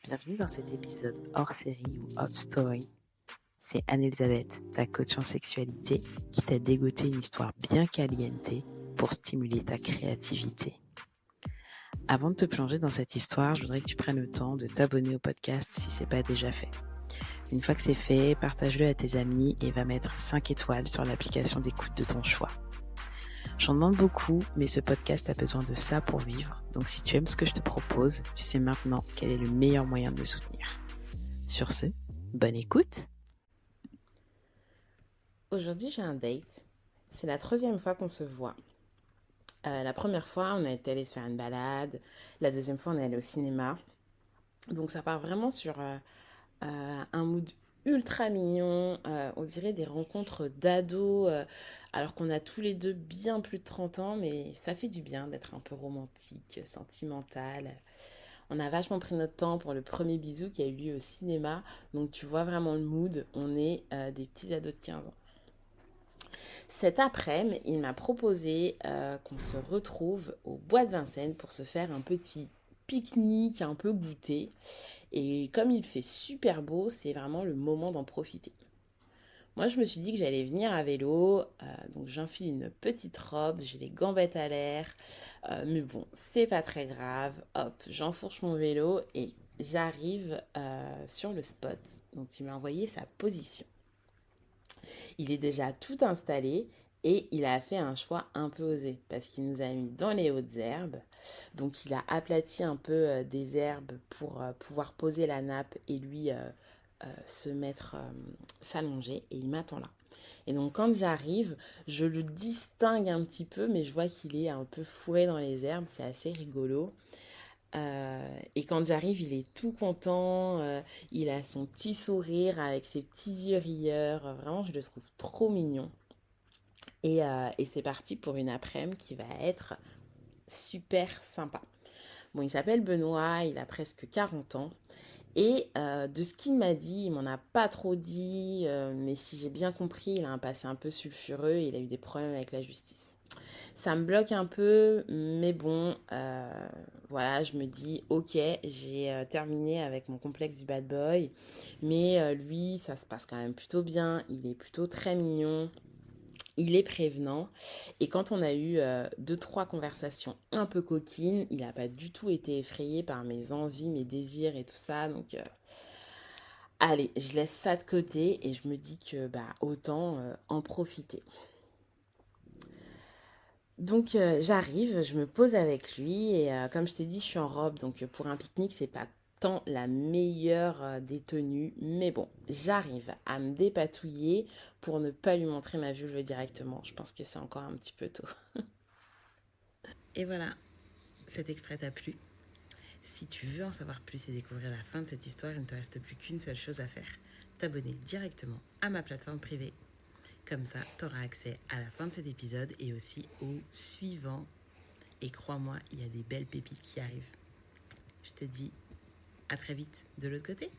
Bienvenue dans cet épisode hors série ou hot story. C'est Anne-Elisabeth, ta coach en sexualité, qui t'a dégoté une histoire bien caliente pour stimuler ta créativité. Avant de te plonger dans cette histoire, je voudrais que tu prennes le temps de t'abonner au podcast si ce n'est pas déjà fait. Une fois que c'est fait, partage-le à tes amis et va mettre 5 étoiles sur l'application d'écoute de ton choix. J'en demande beaucoup, mais ce podcast a besoin de ça pour vivre. Donc si tu aimes ce que je te propose, tu sais maintenant quel est le meilleur moyen de me soutenir. Sur ce, bonne écoute. Aujourd'hui, j'ai un date. C'est la 3e fois qu'on se voit. La première fois, on a été allé se faire une balade. La 2e fois, on est allé au cinéma. Donc ça part vraiment sur un mood ultra mignon. On dirait des rencontres d'ados, alors qu'on a tous les deux bien plus de 30 ans, mais ça fait du bien d'être un peu romantique, sentimental. On a vachement pris notre temps pour le premier bisou qui a eu lieu au cinéma. Donc tu vois vraiment le mood. On est des petits ados de 15 ans. Cet après-midi, il m'a proposé qu'on se retrouve au Bois de Vincennes pour se faire un petit pique-nique un peu goûter. Et comme il fait super beau, c'est vraiment le moment d'en profiter. Moi, je me suis dit que j'allais venir à vélo, donc j'enfile une petite robe, j'ai les gambettes à l'air, mais bon, c'est pas très grave. Hop, j'enfourche mon vélo et j'arrive sur le spot dont il m'a envoyé sa position. Il est déjà tout installé et il a fait un choix un peu osé parce qu'il nous a mis dans les hautes herbes. Donc il a aplati un peu des herbes pour pouvoir poser la nappe et lui se mettre, s'allonger et il m'attend là. Et donc quand j'arrive, je le distingue un petit peu, mais je vois qu'il est un peu fourré dans les herbes, c'est assez rigolo. Et quand j'arrive, il est tout content, il a son petit sourire avec ses petits yeux rieurs, vraiment je le trouve trop mignon. Et c'est parti pour une après-midi qui va être super sympa. Bon, il s'appelle Benoît, il a presque 40 ans. Et de ce qu'il m'a dit, il m'en a pas trop dit, mais si j'ai bien compris, il a un passé un peu sulfureux et il a eu des problèmes avec la justice. Ça me bloque un peu, mais bon, voilà, je me dis, ok, j'ai terminé avec mon complexe du bad boy, mais lui, ça se passe quand même plutôt bien, il est plutôt très mignon. Il est prévenant et quand on a eu 2-3 conversations un peu coquines, il n'a pas du tout été effrayé par mes envies, mes désirs et tout ça. Donc allez, je laisse ça de côté et je me dis que autant en profiter. Donc j'arrive, je me pose avec lui et comme je t'ai dit, je suis en robe. Donc pour un pique-nique, c'est pas tant la meilleure des tenues. Mais bon, j'arrive à me dépatouiller pour ne pas lui montrer ma vulve directement. Je pense que c'est encore un petit peu tôt. Et voilà, cet extrait t'a plu. Si tu veux en savoir plus et découvrir la fin de cette histoire, il ne te reste plus qu'une seule chose à faire. T'abonner directement à ma plateforme privée. Comme ça, tu auras accès à la fin de cet épisode et aussi au suivant. Et crois-moi, il y a des belles pépites qui arrivent. Je te dis à très vite de l'autre côté.